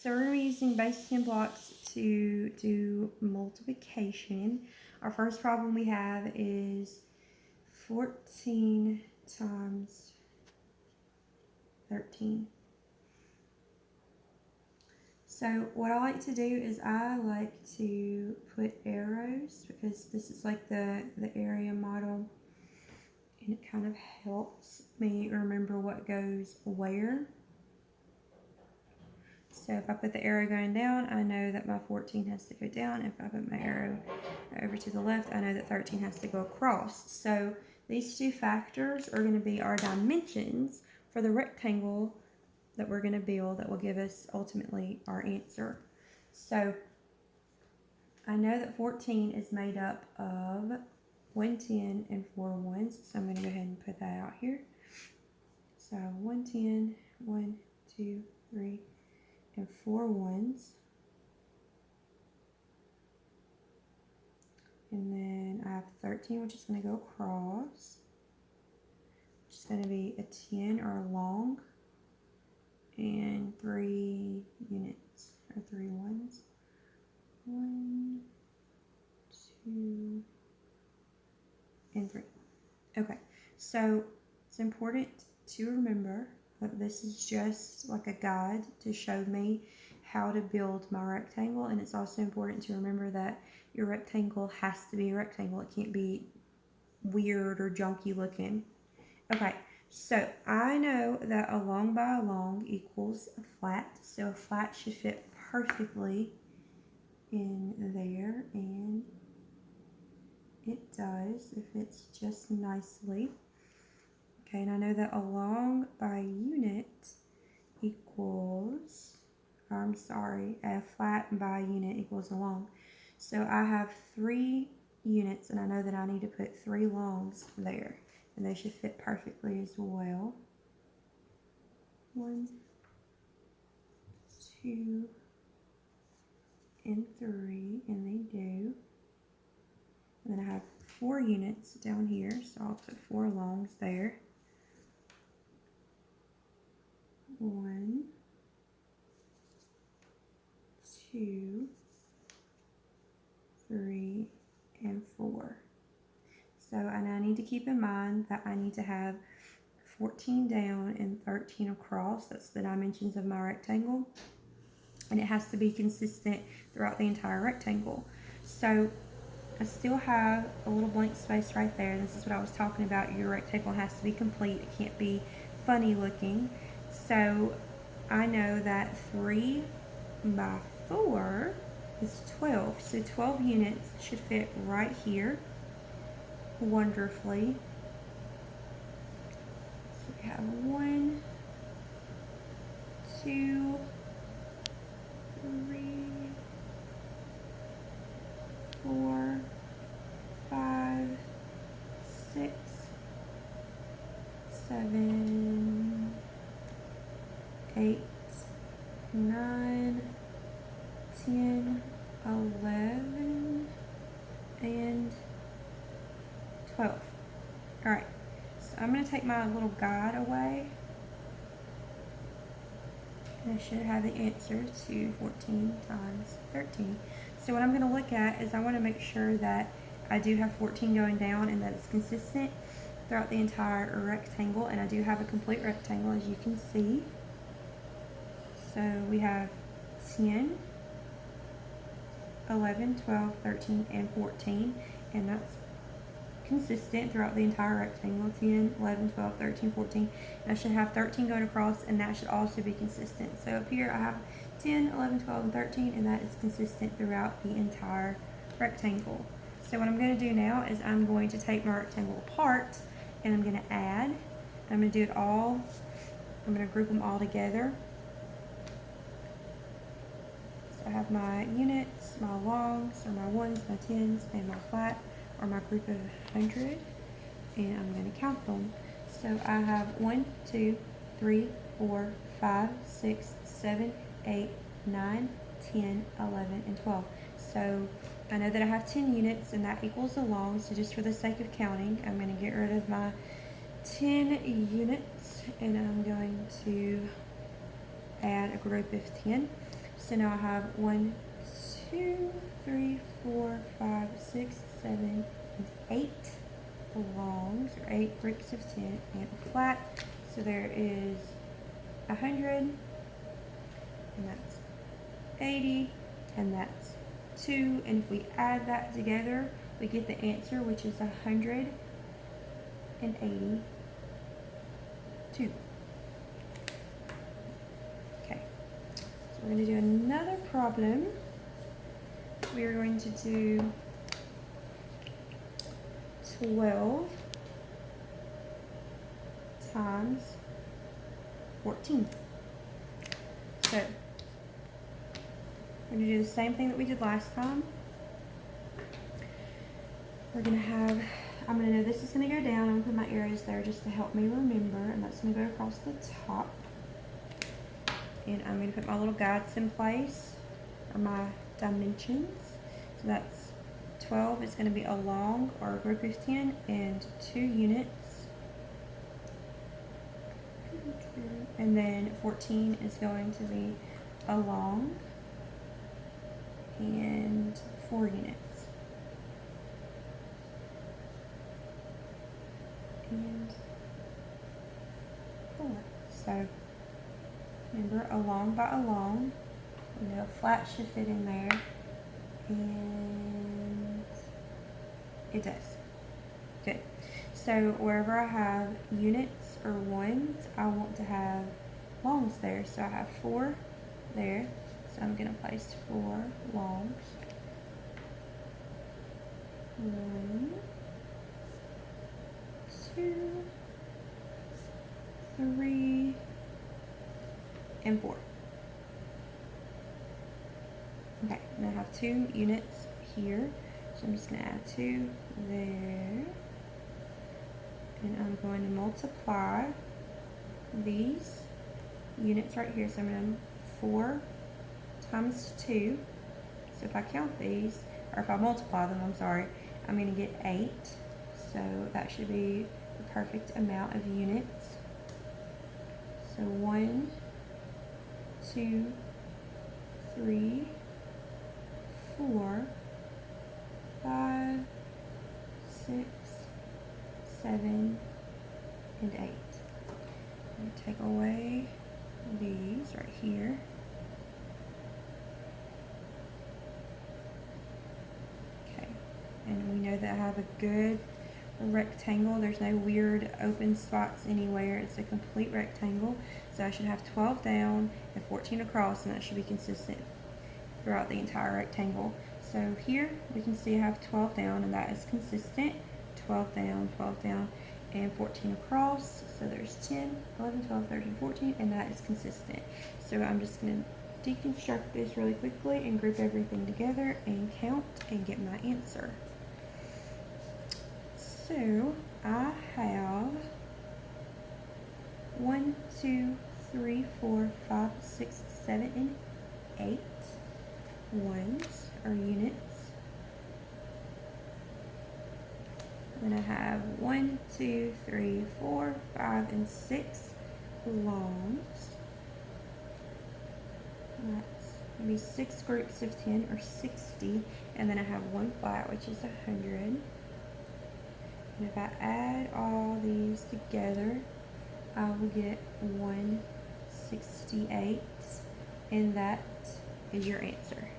So we're going to be using base 10 blocks to do multiplication. Our first problem we have is 14 times 13. So what I like to do is I like to put arrows because this is like the area model, and it kind of helps me remember what goes where. So if I put the arrow going down, I know that my 14 has to go down. If I put my arrow over to the left, I know that 13 has to go across. So these two factors are going to be our dimensions for the rectangle that we're going to build that will give us ultimately our answer. So I know that 14 is made up of 110 and 4 ones. So I'm going to go ahead and put that out here. So 110, 1, 2, 3, and 4 ones. And then I have 13, which is going to go across, which is going to be a 10 or a long, and 3 units, or 3 ones. 1, 2, and 3. Okay, so it's important to remember that this is just like a guide to show me how to build my rectangle, and it's also important to remember that your rectangle has to be a rectangle. It can't be weird or junky looking. Okay, so I know that a long by a long equals a flat, so a flat should fit perfectly in there, and it does. It fits just nicely. Okay, and I know that a long by unit equals, a flat by unit equals a long. So I have 3 units, and I know that I need to put 3 longs there, and they should fit perfectly as well. 1, 2, and 3, and they do. And then I have 4 units down here, so I'll put 4 longs there. 1, 2, 3, and 4. So, and I need to keep in mind that I need to have 14 down and 13 across. That's the dimensions of my rectangle. And it has to be consistent throughout the entire rectangle. So I still have a little blank space right there. This is what I was talking about. Your rectangle has to be complete. It can't be funny looking. So I know that 3 by 4 is 12. So 12 units should fit right here wonderfully. So we have 1, 2, 3, 4, 5, 6, 7, 8, 9, 10, 11, and 12. Alright, so I'm going to take my little guide away, and I should have the answer to 14 times 13. So what I'm going to look at is I want to make sure that I do have 14 going down and that it's consistent throughout the entire rectangle, and I do have a complete rectangle, as you can see. So we have 10, 11, 12, 13, and 14, and that's consistent throughout the entire rectangle. 10, 11, 12, 13, 14, and I should have 13 going across, and that should also be consistent. So up here I have 10, 11, 12, and 13, and that is consistent throughout the entire rectangle. So what I'm going to do now is I'm going to take my rectangle apart, and I'm going to add. I'm going to do it all. I'm going to group them all together. So I have my units, my longs, or my ones, my tens, and my flat, or my group of 100, and I'm going to count them. So I have 1, 2, 3, 4, 5, 6, 7, 8, 9, 10, 11, and 12. So I know that I have 10 units, and that equals a long, so just for the sake of counting, I'm going to get rid of my 10 units, and I'm going to add a group of 10. So now I have 1, 2, 3, 4, 5, 6, 7, and 8 longs, or 8 groups of 10, and a flat. So there is 100, and that's 80, and that's 2. And if we add that together, we get the answer, which is 182. Okay, so we're going to do another problem. We are going to do 12 times 14. So we're going to do the same thing that we did last time. We're going to have, I'm going to know this is going to go down. I'm going to put my arrows there just to help me remember, and that's going to go across the top. And I'm going to put my little guides in place, or my dimensions. So that's 12 is going to be a long, or a group of 10, and 2 units. And then 14 is going to be a long and 4 units. And 4. So remember, a long by a long, you know, flat should fit in there, and it does. Good. So wherever I have units or ones, I want to have longs there. So I have 4 there. So I'm going to place 4 longs. 1, 2, 3, and 4. Okay, and I have 2 units here. So I'm just going to add 2 there. And I'm going to multiply these units right here. So I'm going to 4 times 2. So if I count these, or if I multiply them, I'm sorry, I'm going to get 8. So that should be the perfect amount of units. So 1, 2, 3, 4, 5, 6, 7, and 8. I'm take away these right here. Okay, and we know that I have a good rectangle. There's no weird open spots anywhere. It's a complete rectangle. So I should have 12 down and 14 across, and that should be consistent throughout the entire rectangle. So here we can see I have 12 down, and that is consistent. 12 down, and 14 across. So there's 10, 11, 12, 13, 14, and that is consistent. So I'm just going to deconstruct this really quickly and group everything together and count and get my answer. So I have 1, 2, 3, 4, 5, 6, 7, and 8 ones, or units. Then I have 1, 2, 3, 4, 5, and 6 longs. That's maybe 6 groups of 10, or 60. And then I have 1 flat, which is 100. And if I add all these together, I will get 168. And that is your answer.